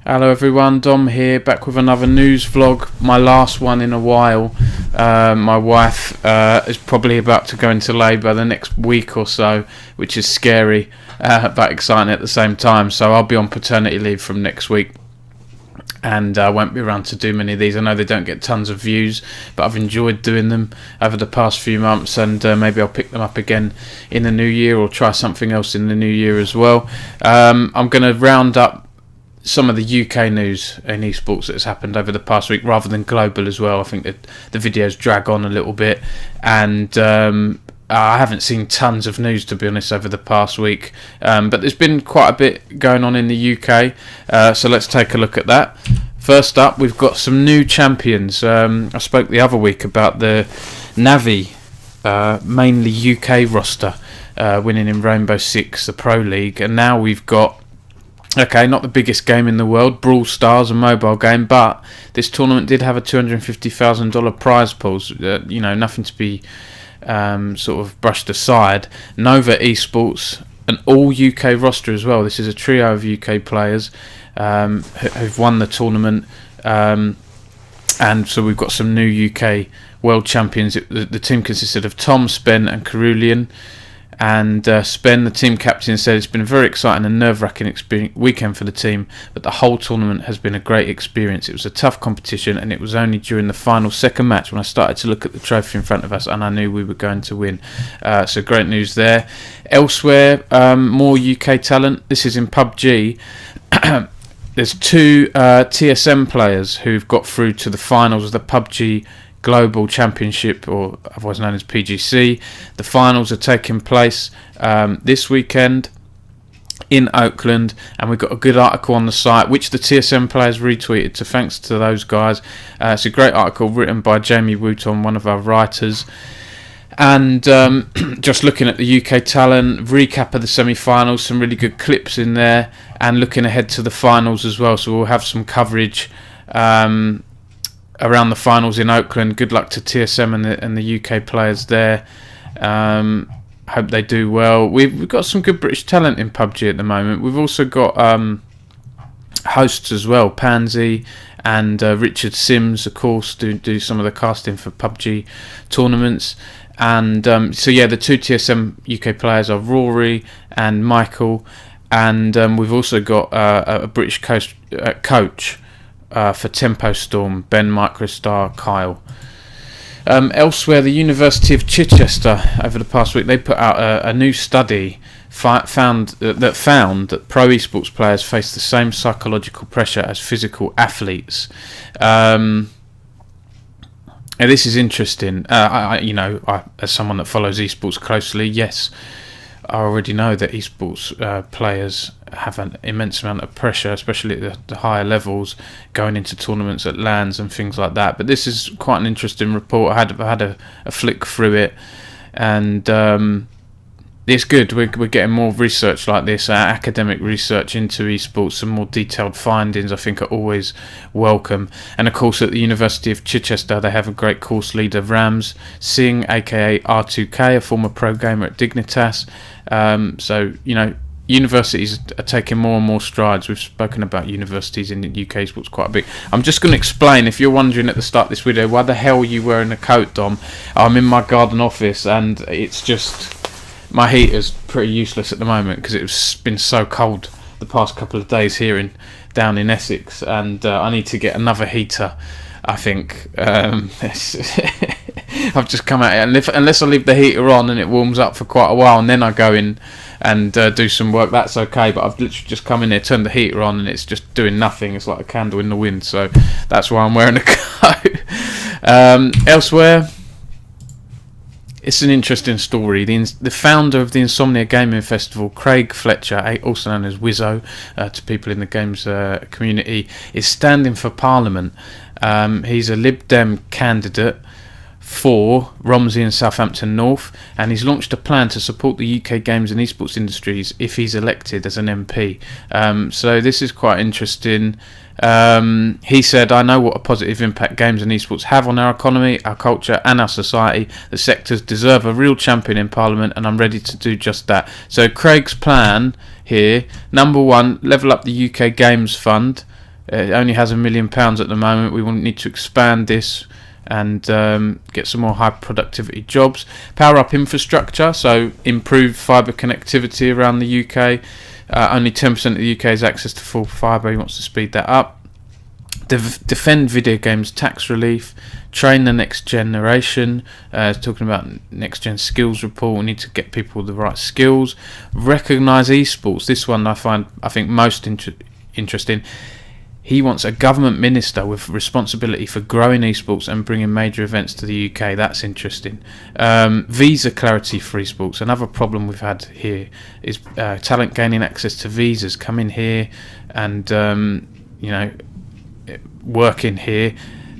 Hello everyone, Dom here, back with another news vlog, my last one in a while. My wife is probably about to go into labour the next week or so, which is scary but exciting at the same time. So I'll be on paternity leave from next week, and I won't be around to do many of these. I know they don't get tons of views, but I've enjoyed doing them over the past few months, and maybe I'll pick them up again in the new year or try something else in the new year as well. I'm going to round up some of the UK news in esports that's happened over the past week rather than global as well. I think that the videos drag on a little bit, and I haven't seen tons of news, to be honest, over the past week, but there's been quite a bit going on in the UK, so let's take a look at that. First up, we've got some new champions. I spoke the other week about the Navi, mainly UK roster, winning in Rainbow Six, the Pro League, and now we've got, okay, not the biggest game in the world, Brawl Stars, a mobile game, but this tournament did have a $250,000 prize pool, nothing to be sort of brushed aside. Nova Esports, an all UK roster as well. This is a trio of UK players who've won the tournament, and so we've got some new UK world champions. The team consisted of Tom, Spen and Carulian. And Spen, the team captain, said it's been a very exciting and nerve-wracking weekend for the team, but the whole tournament has been a great experience. It was a tough competition, and it was only during the final second match when I started to look at the trophy in front of us and I knew we were going to win. So great news there. Elsewhere, more UK talent. This is in PubG. There's two TSM players who've got through to the finals of the PubG Global Championship, or otherwise known as PGC. The finals are taking place this weekend in Oakland, and we've got a good article on the site which the TSM players retweeted, so thanks to those guys. It's a great article written by Jamie Wooton, one of our writers, and just looking at the UK talent, recap of the semi-finals, some really good clips in there, and looking ahead to the finals as well, so we'll have some coverage around the finals in Oakland. Good luck to TSM and the UK players there. Hope they do well. We've got some good British talent in PUBG at the moment. We've also got hosts as well, Pansy and Richard Sims, of course, do some of the casting for PUBG tournaments. And so yeah, the two TSM UK players are Rory and Michael, and we've also got a British coach for Tempo Storm, Ben Microstar Kyle. Elsewhere, the University of Chichester over the past week, they put out a new study found that pro esports players face the same psychological pressure as physical athletes. And this is interesting. I, as someone that follows esports closely, yes, I already know that esports players have an immense amount of pressure, especially at the higher levels, going into tournaments at LANs and things like that. But this is quite an interesting report. I had a flick through it, and it's good. We're getting more research like this, academic research into esports. Some more detailed findings, I think, are always welcome. And of course, at the University of Chichester, they have a great course leader, Rams Singh, aka R2K, a former pro gamer at Dignitas. So universities are taking more and more strides. We've spoken about universities in the UK sports quite a bit. I'm just going to explain, if you're wondering at the start of this video, why the hell are you wearing a coat, Dom? I'm in my garden office, and it's just, my heater's pretty useless at the moment because it's been so cold the past couple of days here down in Essex, and I need to get another heater, I think. I've just come out, and unless I leave the heater on and it warms up for quite a while, and then I go in and do some work, that's okay. But I've literally just come in here, turned the heater on, and it's just doing nothing. It's like a candle in the wind, so that's why I'm wearing a coat. Elsewhere, it's an interesting story. The founder of the Insomnia Gaming Festival, Craig Fletcher, also known as Wizzo to people in the games community, is standing for Parliament. He's a Lib Dem candidate for Romsey and Southampton North, and he's launched a plan to support the UK games and esports industries if he's elected as an MP. So this is quite interesting. He said, "I know what a positive impact games and esports have on our economy, our culture and our society. The sectors deserve a real champion in Parliament, and I'm ready to do just that." So Craig's plan here, number one, level up the UK Games Fund. It only has £1 million at the moment. We will need to expand this and get some more high productivity jobs. Power up infrastructure, so improve fibre connectivity around the UK. Only 10% of the UK has access to full fibre. He wants to speed that up. Defend video games tax relief. Train the next generation. Talking about next gen skills report. We need to get people the right skills. Recognise esports. This one I think most interesting. He wants a government minister with responsibility for growing esports and bringing major events to the UK. That's interesting. Visa clarity for esports. Another problem we've had here is talent gaining access to visas, coming here and working here.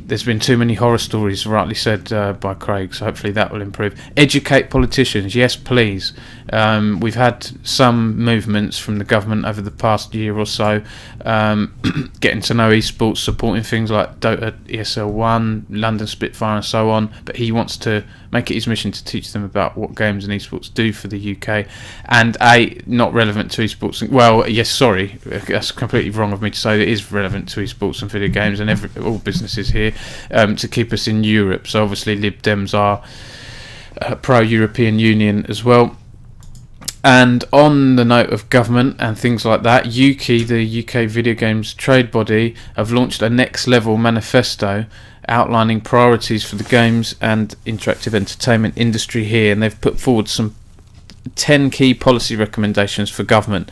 There's been too many horror stories, rightly said by Craig, so hopefully that will improve. Educate politicians, yes please. We've had some movements from the government over the past year or so, getting to know esports, supporting things like Dota, ESL 1, London Spitfire and so on, but he wants to make it his mission to teach them about what games and esports do for the UK, and not relevant to esports. Well, yes, sorry, that's completely wrong of me to say. It is relevant to esports and video games and all businesses here, to keep us in Europe. So obviously Lib Dems are pro-European Union as well. And on the note of government and things like that, UKI, the UK Video Games Trade Body, have launched a next level manifesto outlining priorities for the games and interactive entertainment industry here, and they've put forward some 10 key policy recommendations for government.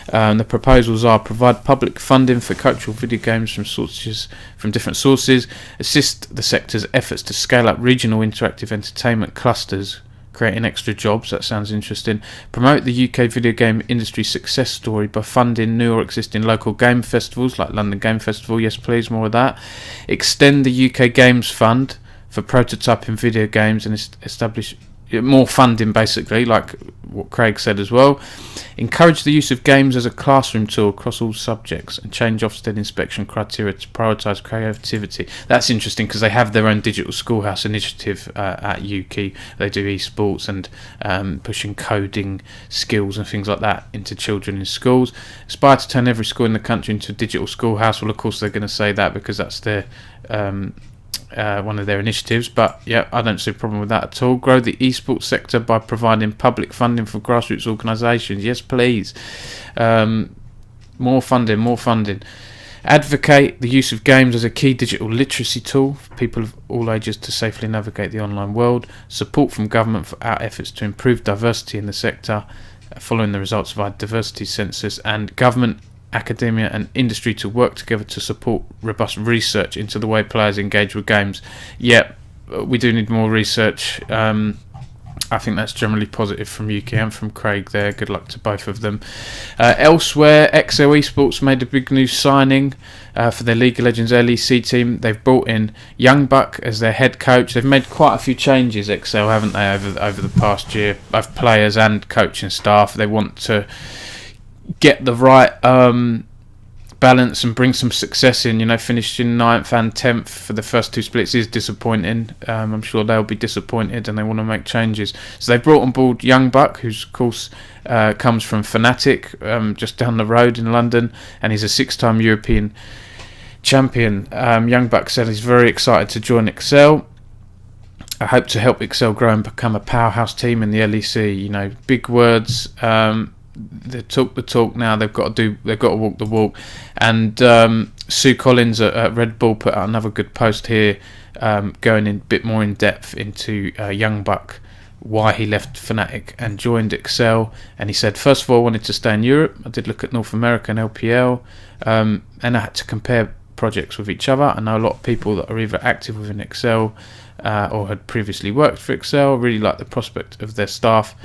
The proposals are: provide public funding for cultural video games from different sources, assist the sector's efforts to scale up regional interactive entertainment clusters, creating extra jobs. That sounds interesting. Promote the UK video game industry success story by funding new or existing local game festivals like London Game Festival. Yes please, more of that. Extend the UK Games Fund for prototyping video games and establish more funding, basically, like what Craig said as well. Encourage the use of games as a classroom tool across all subjects and change Ofsted inspection criteria to prioritise creativity. That's interesting because they have their own digital schoolhouse initiative at UK. They do esports and pushing coding skills and things like that into children in schools. Aspire to turn every school in the country into a digital schoolhouse. Well, of course they're going to say that because that's their one of their initiatives, but yeah, I don't see a problem with that at all. Grow the esports sector by providing public funding for grassroots organisations. Yes please. More funding. Advocate the use of games as a key digital literacy tool for people of all ages to safely navigate the online world. Support from government for our efforts to improve diversity in the sector, following the results of our diversity census, and government, academia and industry to work together to support robust research into the way players engage with games. Yep, we do need more research. I think that's generally positive from UK and from Craig there. Good luck to both of them. Elsewhere, XL Esports made a big new signing for their League of Legends LEC team. They've brought in Youngbuck as their head coach. They've made quite a few changes, XL, haven't they, over the past year, both players and coaching staff. They want to get the right balance and bring some success in. Finishing 9th and 10th for the first two splits is disappointing. I'm sure they'll be disappointed and they want to make changes. So they brought on board Youngbuck, who's of course comes from Fnatic, just down the road in London, and he's a 6-time European champion. Youngbuck said he's very excited to join Excel. I hope to help Excel grow and become a powerhouse team in the LEC. Big words. They talk the talk now. They've got to walk the walk. And Sue Collins at Red Bull put out another good post here, going in a bit more in depth into Youngbuck, why he left Fnatic and joined Excel. And he said, first of all, I wanted to stay in Europe. I did look at North America and LPL, and I had to compare projects with each other. I know a lot of people that are either active within Excel or had previously worked for Excel. Really like the prospect of their staff,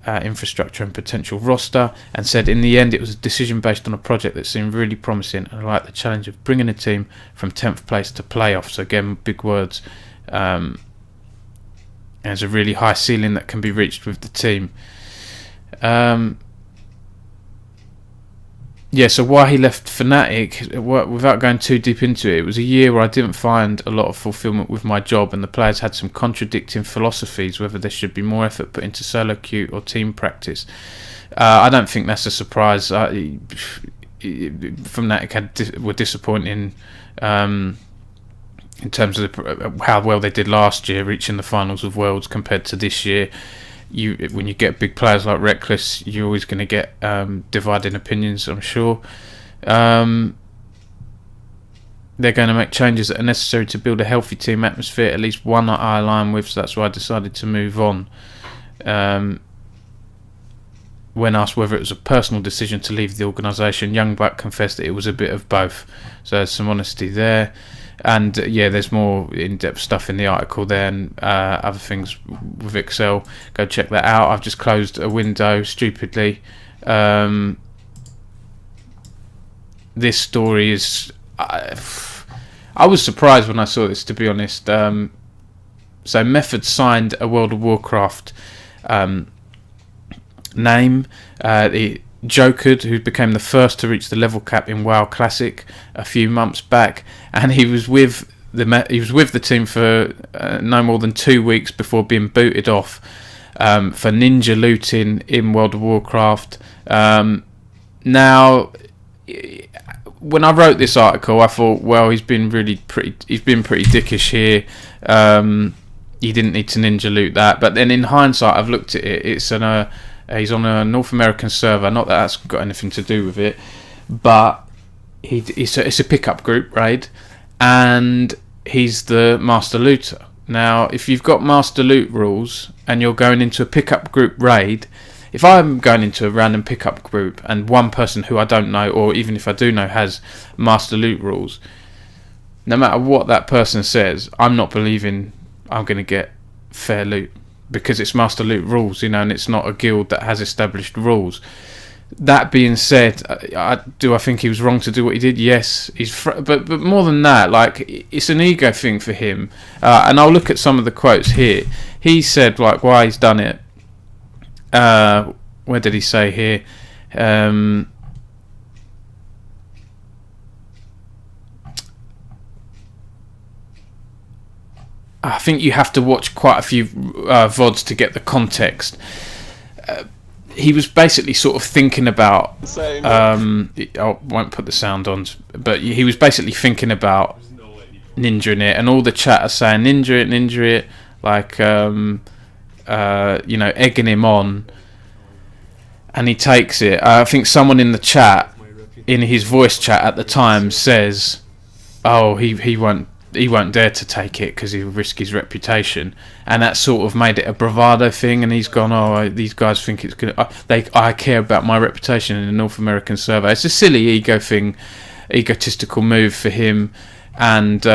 infrastructure and potential roster, and said in the end it was a decision based on a project that seemed really promising, and I like the challenge of bringing a team from 10th place to playoffs. So again, big words. There's a really high ceiling that can be reached with the team. So why he left Fnatic, without going too deep into it, it was a year where I didn't find a lot of fulfillment with my job, and the players had some contradicting philosophies, whether there should be more effort put into solo queue or team practice. I don't think that's a surprise. Fnatic were disappointing in terms of how well they did last year, reaching the finals of Worlds compared to this year. When you get big players like Reckless, you're always going to get dividing opinions, I'm sure. They're going to make changes that are necessary to build a healthy team atmosphere. At least one I align with, so that's why I decided to move on. When asked whether it was a personal decision to leave the organisation, Youngbuck confessed that it was a bit of both. So there's some honesty there. And there's more in-depth stuff in the article there, and other things with Excel. Go check that out. I've just closed a window stupidly. This story is... I was surprised when I saw this, to be honest. So Method signed a World of Warcraft name. The Jokered, who became the first to reach the level cap in WoW Classic a few months back, and he was with the team for no more than 2 weeks before being booted off for ninja looting in World of Warcraft. Now, when I wrote this article, I thought, well, he's been pretty dickish here. He didn't need to ninja loot that, but then in hindsight, I've looked at it. He's on a North American server. Not that that's got anything to do with it, but it's a pickup group raid, and he's the master looter. Now, if you've got master loot rules and you're going into a pickup group raid, if I'm going into a random pickup group and one person who I don't know, or even if I do know, has master loot rules, no matter what that person says, I'm not believing I'm going to get fair loot, because it's master loot rules, and it's not a guild that has established rules. That being said, I think he was wrong to do what he did? Yes, but more than that, like, it's an ego thing for him. And I'll look at some of the quotes here. He said, like, why he's done it. Where did he say here? I think you have to watch quite a few VODs to get the context. He was basically sort of thinking about... I won't put the sound on, but he was basically thinking about ninjaing it, and all the chat are saying, ninja it, like, egging him on, and he takes it. I think someone in the chat, in his voice chat at the time, says, oh, he won't dare to take it because he'll risk his reputation, and that sort of made it a bravado thing. And he's gone, oh, these guys think it's good. I care about my reputation in the North American server. It's a silly egotistical move for him. And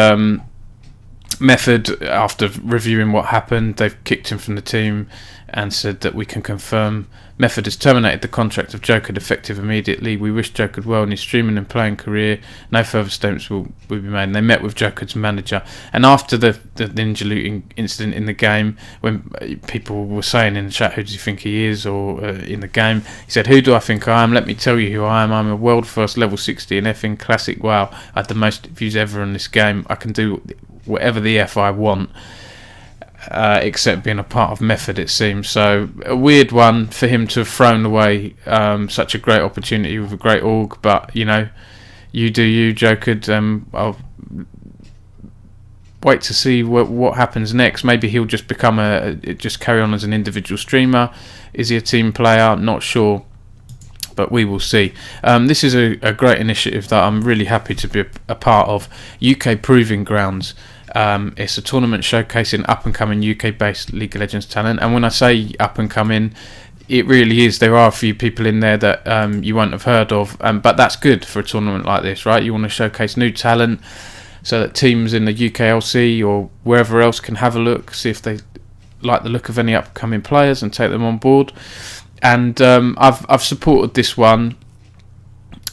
Method, after reviewing what happened, they've kicked him from the team and said that we can confirm Method has terminated the contract of Jokered effective immediately. We wish Jokered well in his streaming and playing career. No further statements will be made. And they met with Jokered's manager. And after the ninja looting incident in the game, when people were saying in the chat, who does he think he is, or in the game, he said, who do I think I am? Let me tell you who I am. I'm a world first level 60 in effing Classic WoW. I had the most views ever in this game. I can do whatever the F I want. Except being a part of Method, it seems. So a weird one for him to have thrown away such a great opportunity with a great org. But you do you, Jokered. I'll wait to see what happens next. Maybe he'll just become just carry on as an individual streamer. Is he a team player? Not sure, but we will see. This is a great initiative that I'm really happy to be a part of. UK Proving Grounds. It's a tournament showcasing up-and-coming UK-based League of Legends talent, and when I say up-and-coming, it really is. There are a few people in there that you won't have heard of, but that's good for a tournament like this, right? You want to showcase new talent so that teams in the UKLC or wherever else can have a look, see if they like the look of any upcoming players and take them on board. And I've supported this one.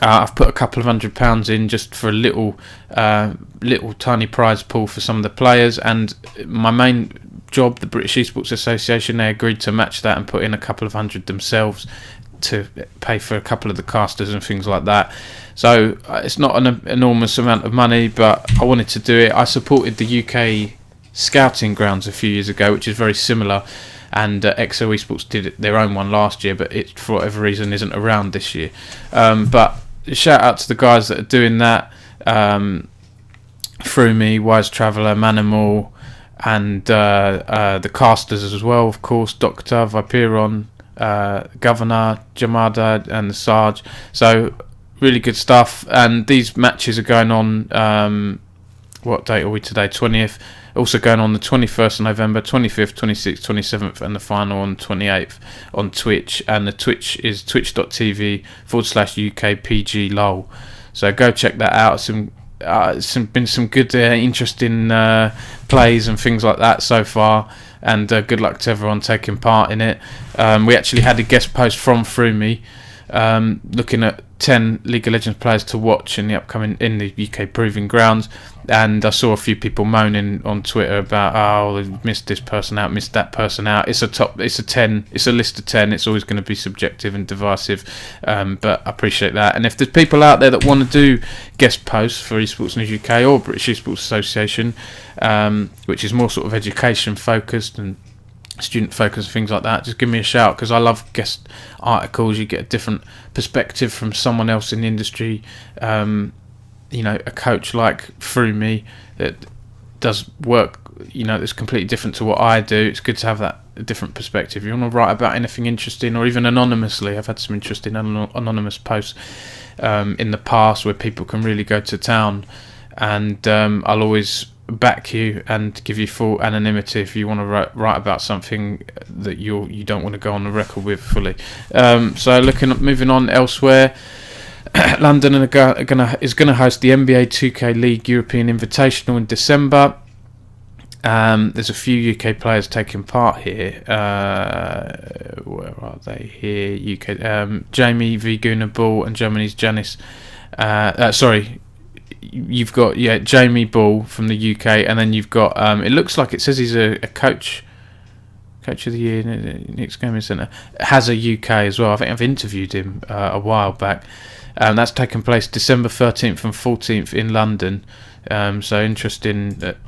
I've put a couple of £100 in just for a little tiny prize pool for some of the players, and my main job, the British Esports Association, they agreed to match that and put in a couple of hundred themselves to pay for a couple of the casters and things like that. So it's not an enormous amount of money, but I wanted to do it. I supported the UK Scouting Grounds a few years ago, which is very similar, and XO Esports did their own one last year, but it for whatever reason isn't around this year. But shout out to the guys that are doing that. Through Me, Wise Traveller, Manimal, and the casters as well, of course, Doctor, Viperon, Governor, Jamada, and the Sarge. So really good stuff. And these matches are going on. What date are we today? 20th. Also going on the 21st of November, 25th, 26th, 27th, and the final on 28th on Twitch. And the Twitch is twitch.tv/UKPG So go check that out. Been some good, interesting plays and things like that so far. And good luck to everyone taking part in it. We actually had a guest post from Through Me, looking at 10 League of Legends players to watch in the UK Proving Grounds, and I saw a few people moaning on Twitter about, oh, they've missed this person out, missed that person out. It's a list of 10. It's always going to be subjective and divisive, but I appreciate that. And if there's people out there that want to do guest posts for Esports News UK or British Esports Association, which is more sort of education focused and student focus, things like that, just give me a shout, because I love guest articles. You get a different perspective from someone else in the industry, a coach like Through Me that does work, that's completely different to what I do. It's good to have that different perspective. You want to write about anything interesting, or even anonymously. I've had some interesting anonymous posts in the past where people can really go to town, and I'll always back you and give you full anonymity if you want to write about something that you don't want to go on the record with fully. So moving on elsewhere, London is going to host the NBA 2K League European Invitational in December. There's a few UK players taking part here. Where are they here? UK Jamie Viguna Ball and Germany's Janice. You've got Jamie Ball from the UK, and then you've got it looks like it says he's a coach of the year, Nick's Gaming Centre, has a UK as well. I think I've interviewed him a while back. That's taking place December 13th and 14th in London. So interesting that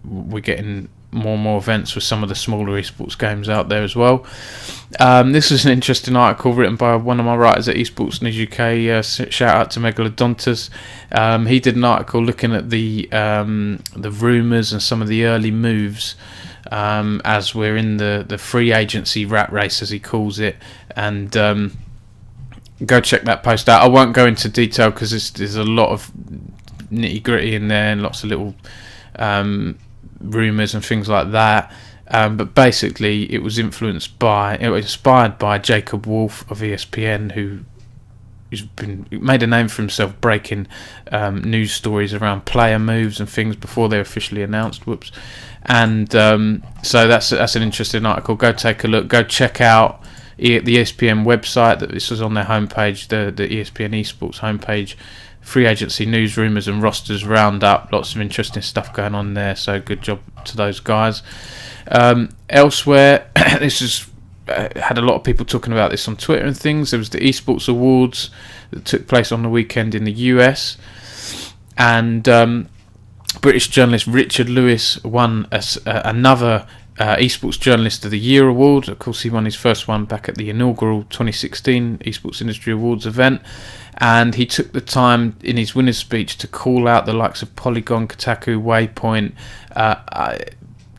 we're getting more and more events with some of the smaller esports games out there as well. This is an interesting article written by one of my writers at Esports News UK. Shout out to Megalodontus. He did an article looking at the rumours and some of the early moves as we're in the free agency rat race, as he calls it. And go check that post out. I won't go into detail because there's a lot of nitty gritty in there and lots of little rumours and things like that, but basically it was inspired by Jacob Wolf of ESPN, who's made a name for himself breaking news stories around player moves and things before they're officially announced. And so that's an interesting article. Go take a look. Go check out the ESPN website. That this was on their homepage, the ESPN Esports homepage. Free agency news, rumours and rosters roundup. Lots of interesting stuff going on there, so good job to those guys. Elsewhere, this is had a lot of people talking about this on Twitter and things. There was the Esports Awards that took place on the weekend in the US, and British journalist Richard Lewis won another Esports Journalist of the Year award. Of course, he won his first one back at the inaugural 2016 Esports Industry Awards event, and he took the time in his winner's speech to call out the likes of Polygon, Kotaku, Waypoint,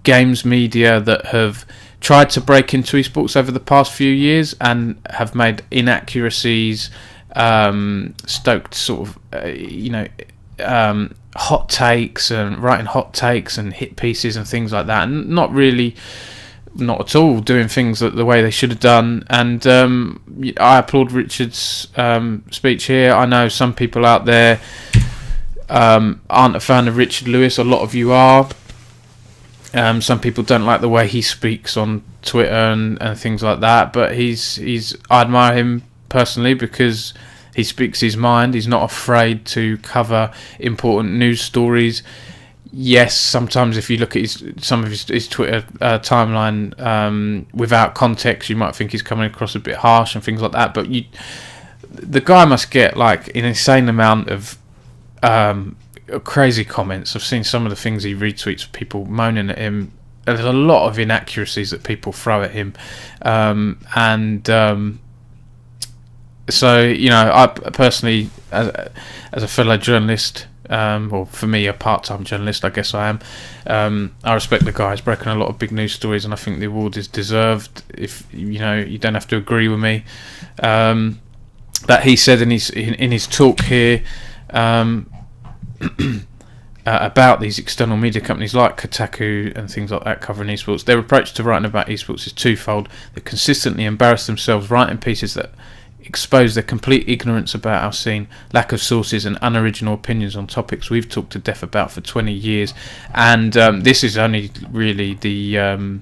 games media that have tried to break into esports over the past few years and have made inaccuracies, stoked sort of hot takes and writing hot takes and hit pieces and things like that, and not at all doing things the way they should have done. And I applaud Richard's speech here. I know some people out there aren't a fan of Richard Lewis. A lot of you are. Some people don't like the way he speaks on Twitter and things like that, but I admire him personally because he speaks his mind. He's not afraid to cover important news stories. Yes, sometimes if you look at some of his Twitter timeline without context, you might think he's coming across a bit harsh and things like that. But the guy must get like an insane amount of crazy comments. I've seen some of the things he retweets, people moaning at him. There's a lot of inaccuracies that people throw at him, So, I personally, as a fellow journalist, or for me, a part-time journalist, I guess I am. I respect the guy. He's broken a lot of big news stories, and I think the award is deserved. If you don't have to agree with me. That he said in his talk here about these external media companies like Kotaku and things like that covering esports. Their approach to writing about esports is twofold. They consistently embarrass themselves writing pieces that expose their complete ignorance about our scene, lack of sources and unoriginal opinions on topics we've talked to death about for 20 years. And this is only really the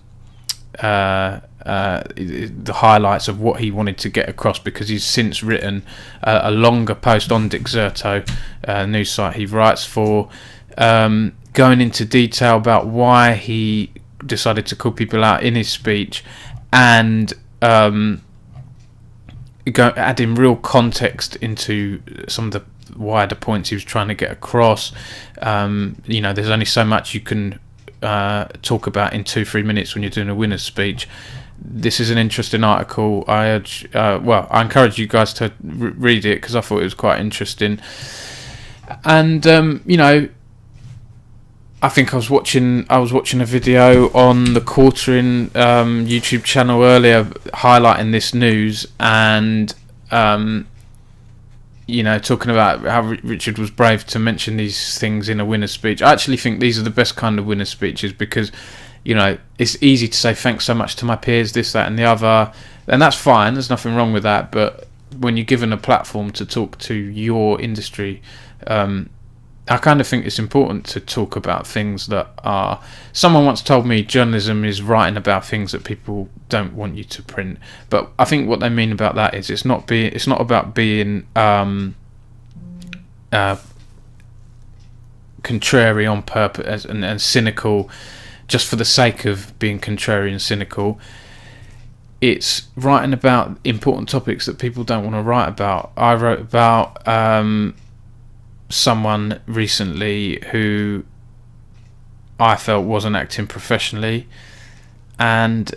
highlights of what he wanted to get across, because he's since written a longer post on Dixerto, news site he writes for, going into detail about why he decided to call people out in his speech, and adding real context into some of the wider points he was trying to get across. There's only so much you can talk about in 2-3 minutes when you're doing a winner's speech. This is an interesting article. I encourage you guys to read it, because I thought it was quite interesting. And I think I was watching a video on the Quartering YouTube channel earlier highlighting this news, and talking about how Richard was brave to mention these things in a winner's speech. I actually think these are the best kind of winner's speeches, because it's easy to say thanks so much to my peers, this, that and the other, and that's fine, there's nothing wrong with that. But when you're given a platform to talk to your industry, I kind of think it's important to talk about things that are... Someone once told me journalism is writing about things that people don't want you to print. But I think what they mean about that is it's not about being contrary on purpose and cynical just for the sake of being contrary and cynical. It's writing about important topics that people don't want to write about. I wrote about... someone recently who I felt wasn't acting professionally, and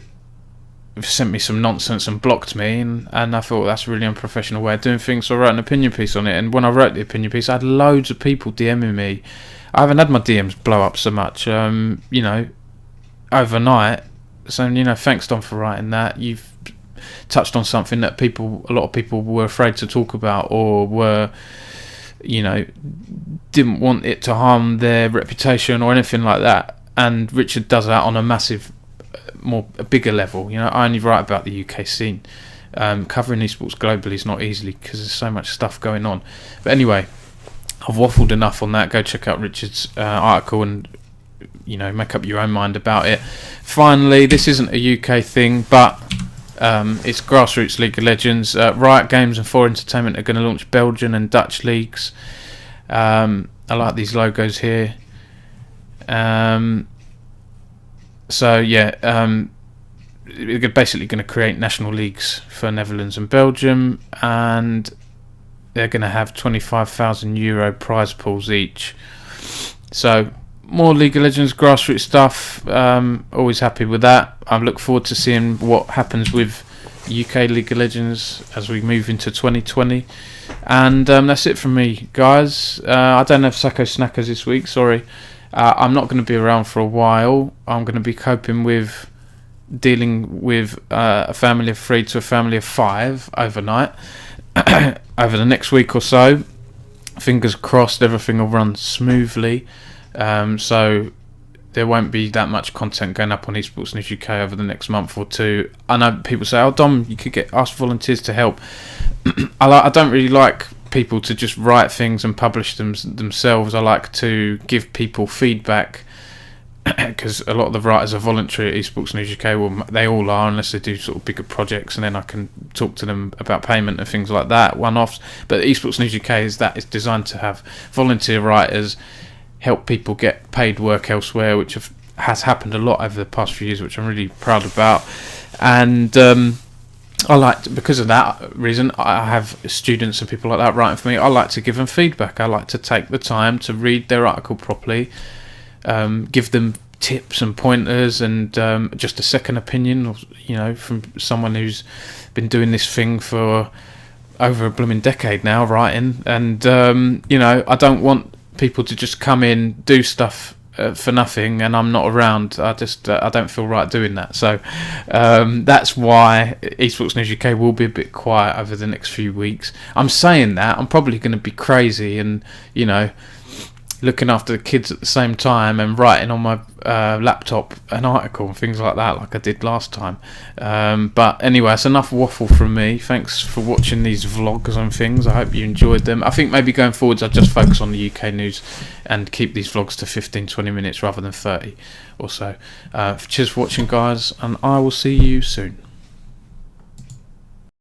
sent me some nonsense and blocked me, and I thought that's a really unprofessional way of doing things, so I wrote an opinion piece on it. And when I wrote the opinion piece, I had loads of people DMing me. I haven't had my DMs blow up so much overnight, saying thanks Dom for writing that, you've touched on something that a lot of people were afraid to talk about, or were didn't want it to harm their reputation or anything like that. And Richard does that on a bigger level. I only write about the UK scene. Covering esports globally is not easy, because there's so much stuff going on. But anyway, I've waffled enough on that. Go check out Richard's article and make up your own mind about it. Finally, this isn't a UK thing, but it's grassroots League of Legends. Riot Games and 4 Entertainment are going to launch Belgian and Dutch leagues. I like these logos here. They're basically going to create national leagues for Netherlands and Belgium, and they're going to have €25,000 prize pools each. So more League of Legends grassroots stuff. Always happy with that. I look forward to seeing what happens with UK League of Legends as we move into 2020. And that's it from me, guys. I don't have Sacco Snackers this week, sorry. I'm not going to be around for a while. I'm going to be coping with dealing with a family of 3 to a family of 5 overnight over the next week or so. Fingers crossed everything will run smoothly. So there won't be that much content going up on Esports News UK over the next month or two. I know people say, "Oh, Dom, you could ask volunteers to help." I don't really like people to just write things and publish them themselves. I like to give people feedback, because a lot of the writers are voluntary at Esports News UK. Well, they all are, unless they do sort of bigger projects, and then I can talk to them about payment and things like that, one-offs. But Esports News UK is designed to have volunteer writers help people get paid work elsewhere, which has happened a lot over the past few years, which I'm really proud about. And because of that reason, I have students and people like that writing for me. I like to give them feedback. I like to take the time to read their article properly, give them tips and pointers, and just a second opinion, from someone who's been doing this thing for over a blooming decade now writing, and you know, I don't want people to just come in, do stuff for nothing, and I'm not around. I just I don't feel right doing that. So that's why Esports News UK will be a bit quiet over the next few weeks. I'm saying that I'm probably going to be crazy, and you know, looking after the kids at the same time and writing on my laptop an article and things like that, like I did last time. But anyway, it's enough waffle from me. Thanks for watching these vlogs and things. I hope you enjoyed them. I think maybe going forwards I'll just focus on the UK news and keep these vlogs to 15-20 minutes rather than 30 or so. Cheers for watching, guys, and I will see you soon.